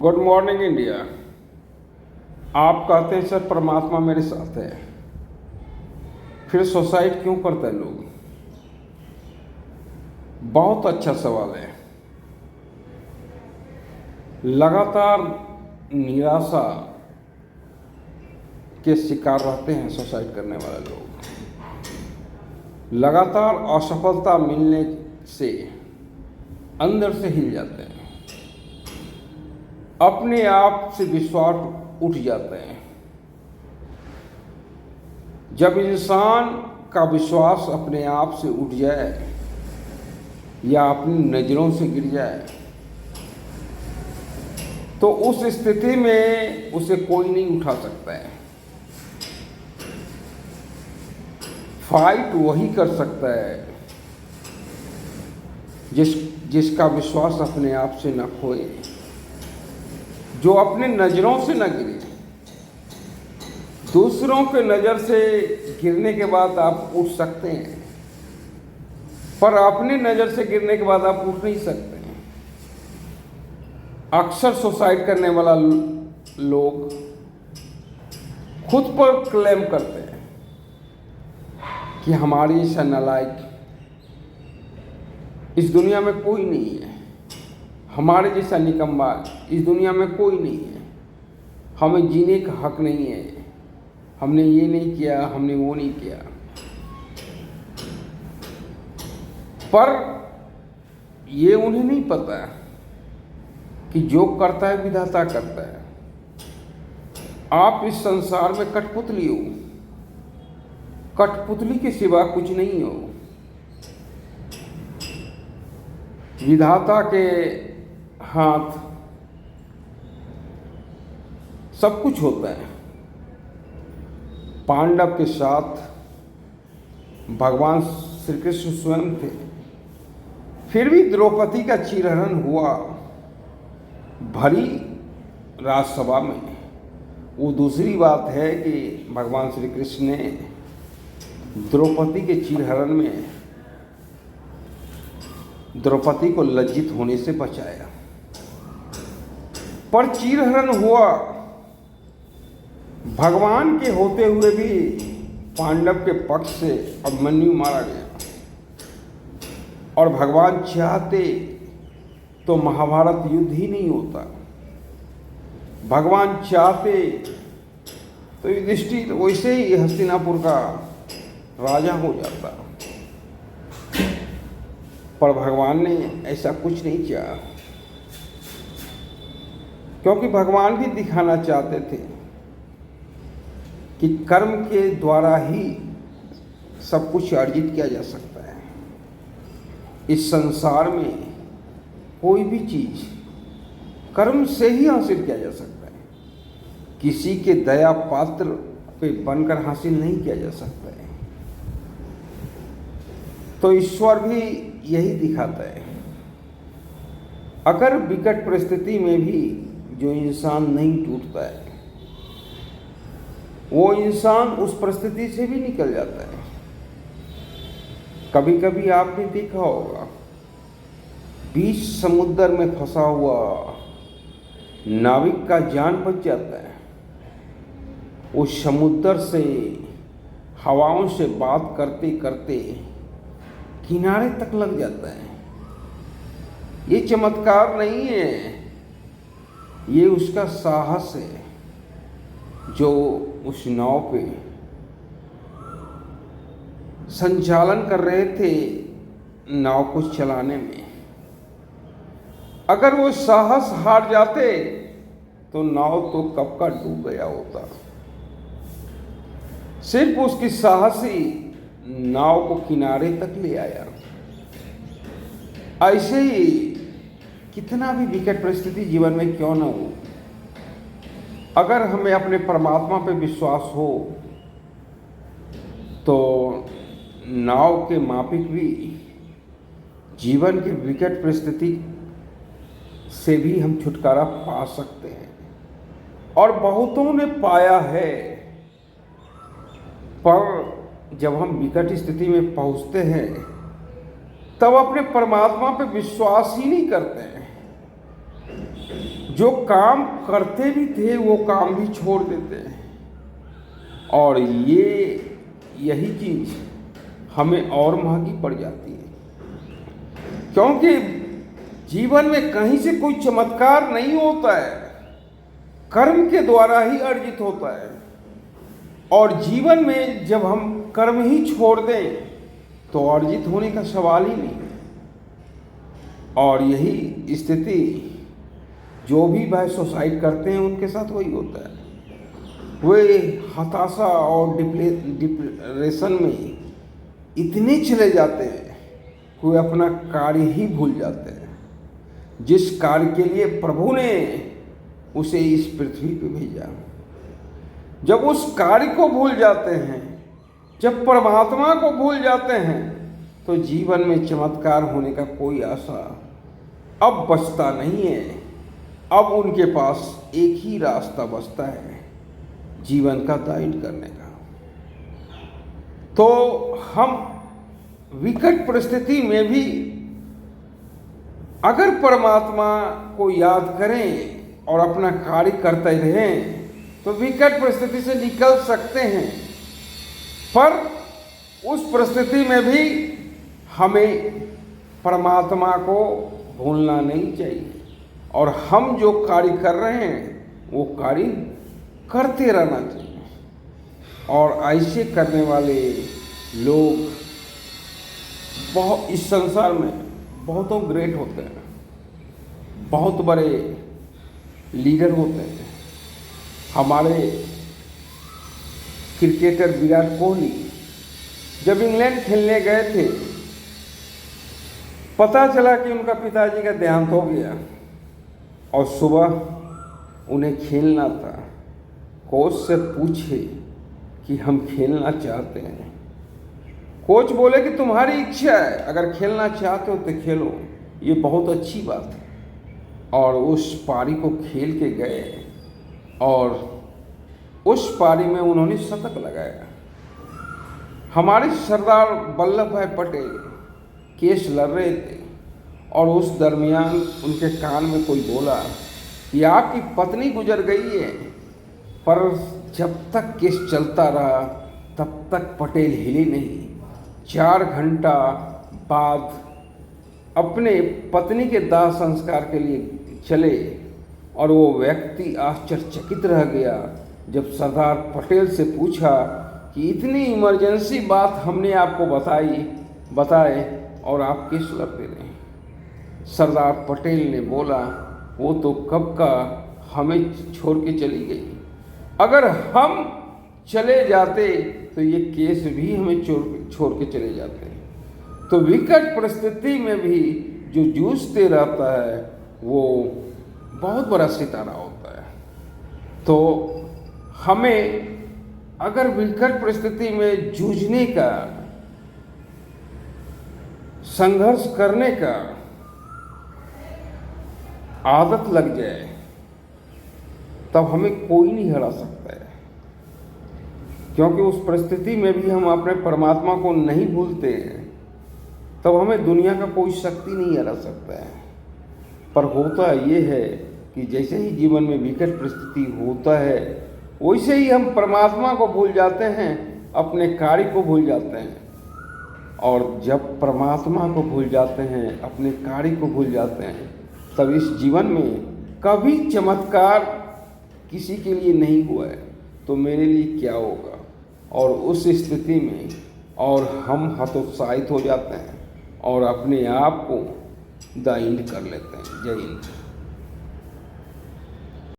Good morning India. आप कहते हैं सर परमात्मा मेरे साथ है, फिर सुसाइड क्यों करते हैं लोग? बहुत अच्छा सवाल है। लगातार निराशा के शिकार रहते हैं सुसाइड करने वाले लोग। लगातार असफलता मिलने से अंदर से हिल जाते हैं, अपने आप से विश्वास उठ जाते हैं। जब इंसान का विश्वास अपने आप से उठ जाए या अपनी नज़रों से गिर जाए तो उस स्थिति में उसे कोई नहीं उठा सकता है। फाइट वही कर सकता है जिसका विश्वास अपने आप से न खोए, जो अपने नज़रों से न गिरे। दूसरों के नज़र से गिरने के बाद आप उठ सकते हैं, पर अपने नज़र से गिरने के बाद आप उठ नहीं सकते हैं। अक्सर सुसाइड करने वाला लोग खुद पर क्लेम करते हैं कि हमारी जैसा नालायक इस दुनिया में कोई नहीं है, हमारे जैसा निकम्मा इस दुनिया में कोई नहीं है, हमें जीने का हक नहीं है, हमने ये नहीं किया, हमने वो नहीं किया। पर ये उन्हें नहीं पता कि जो करता है विधाता करता है। आप इस संसार में कठपुतली हो, कठपुतली के सिवा कुछ नहीं हो। विधाता के हाथ सब कुछ होता है। पांडव के साथ भगवान श्री कृष्ण स्वयं थे, फिर भी द्रौपदी का चीरहरण हुआ भरी राजसभा में। वो दूसरी बात है कि भगवान श्री कृष्ण ने द्रौपदी के चीरहरण में द्रौपदी को लज्जित होने से बचाया। पर चीरहरण हुआ भगवान के होते हुए भी पांडव के पक्ष से अभिमन्यु मारा गया, और भगवान चाहते तो महाभारत युद्ध ही नहीं होता। भगवान चाहते तो युधिष्ठिर वैसे ही हस्तिनापुर का राजा हो जाता, पर भगवान ने ऐसा कुछ नहीं किया, क्योंकि भगवान भी दिखाना चाहते थे कि कर्म के द्वारा ही सब कुछ अर्जित किया जा सकता है। इस संसार में कोई भी चीज कर्म से ही हासिल किया जा सकता है, किसी के दया पात्र पे बनकर हासिल नहीं किया जा सकता है। तो ईश्वर भी यही दिखाता है। अगर विकट परिस्थिति में भी जो इंसान नहीं टूटता है, वो इंसान उस परिस्थिति से भी निकल जाता है। कभी कभी आपने देखा होगा, बीच समुद्र में फंसा हुआ नाविक का जान बच जाता है। वो समुद्र से हवाओं से बात करते करते किनारे तक लग जाता है। ये चमत्कार नहीं है, ये उसका साहस है जो उस नाव पे संचालन कर रहे थे, नाव को चलाने में। अगर वो साहस हार जाते तो नाव तो कब का डूब गया होता। सिर्फ उसकी साहस ही नाव को किनारे तक ले आया। ऐसे ही कितना भी विकट परिस्थिति जीवन में क्यों न हो, अगर हमें अपने परमात्मा पे विश्वास हो तो नाव के माफिक भी जीवन की विकट परिस्थिति से भी हम छुटकारा पा सकते हैं, और बहुतों ने पाया है। पर जब हम विकट स्थिति में पहुंचते हैं तब अपने परमात्मा पे विश्वास ही नहीं करते हैं। जो काम करते भी थे वो काम भी छोड़ देते हैं। और यही चीज़ हमें और महंगी पड़ जाती है, क्योंकि जीवन में कहीं से कोई चमत्कार नहीं होता है, कर्म के द्वारा ही अर्जित होता है। और जीवन में जब हम कर्म ही छोड़ दें तो अर्जित होने का सवाल ही नहीं। और यही स्थिति जो भी भाई सुसाइड करते हैं उनके साथ वही होता है। वे हताशा और डिप्रेशन में इतने चले जाते हैं कि वे अपना कार्य ही भूल जाते हैं, जिस कार्य के लिए प्रभु ने उसे इस पृथ्वी पे भेजा। जब उस कार्य को भूल जाते हैं, जब परमात्मा को भूल जाते हैं, तो जीवन में चमत्कार होने का कोई आशा अब बचता नहीं है। अब उनके पास एक ही रास्ता बचता है जीवन का दान करने का। तो हम विकट परिस्थिति में भी अगर परमात्मा को याद करें और अपना कार्य करते रहें तो विकट परिस्थिति से निकल सकते हैं। पर उस परिस्थिति में भी हमें परमात्मा को भूलना नहीं चाहिए और हम जो कार्य कर रहे हैं वो कार्य करते रहना चाहिए। और ऐसे करने वाले लोग बहुत इस संसार में बहुतों ग्रेट होते हैं, बहुत बड़े लीडर होते हैं। हमारे क्रिकेटर विराट कोहली जब इंग्लैंड खेलने गए थे, पता चला कि उनका पिताजी का देहांत हो गया और सुबह उन्हें खेलना था। कोच से पूछे कि हम खेलना चाहते हैं। कोच बोले कि तुम्हारी इच्छा है, अगर खेलना चाहते हो तो खेलो, ये बहुत अच्छी बात है। और उस पारी को खेल के गए और उस पारी में उन्होंने शतक लगाया। हमारे सरदार वल्लभ भाई पटेल केस लड़ रहे थे और उस दरमियान उनके कान में कोई बोला कि आपकी पत्नी गुजर गई है। पर जब तक केस चलता रहा तब तक पटेल हिले नहीं। 4 घंटा बाद अपने पत्नी के दाह संस्कार के लिए चले और वो व्यक्ति आश्चर्यचकित रह गया जब सरदार पटेल से पूछा कि इतनी इमरजेंसी बात हमने आपको बताए और आप केस लड़ते रहे। सरदार पटेल ने बोला वो तो कब का हमें छोड़ के चली गई, अगर हम चले जाते तो ये केस भी हमें छोड़ के चले जाते। तो विकट परिस्थिति में भी जो जूझते रहता है वो बहुत बड़ा सितारा होता है। तो हमें अगर विकट परिस्थिति में जूझने का, संघर्ष करने का आदत लग जाए तब हमें कोई नहीं हरा सकता है, क्योंकि उस परिस्थिति में भी हम अपने परमात्मा को नहीं भूलते हैं तब हमें दुनिया का कोई शक्ति नहीं हरा सकता है। पर होता ये है कि जैसे ही जीवन में विकट परिस्थिति होता है वैसे ही हम परमात्मा को भूल जाते हैं, अपने कार्य को भूल जाते हैं। और जब परमात्मा को भूल जाते हैं, अपने कार्य को भूल जाते हैं, तब इस जीवन में कभी चमत्कार किसी के लिए नहीं हुआ है तो मेरे लिए क्या होगा। और उस स्थिति में और हम हतोत्साहित हो जाते हैं और अपने आप को दाइंड कर लेते हैं। जय हिंद।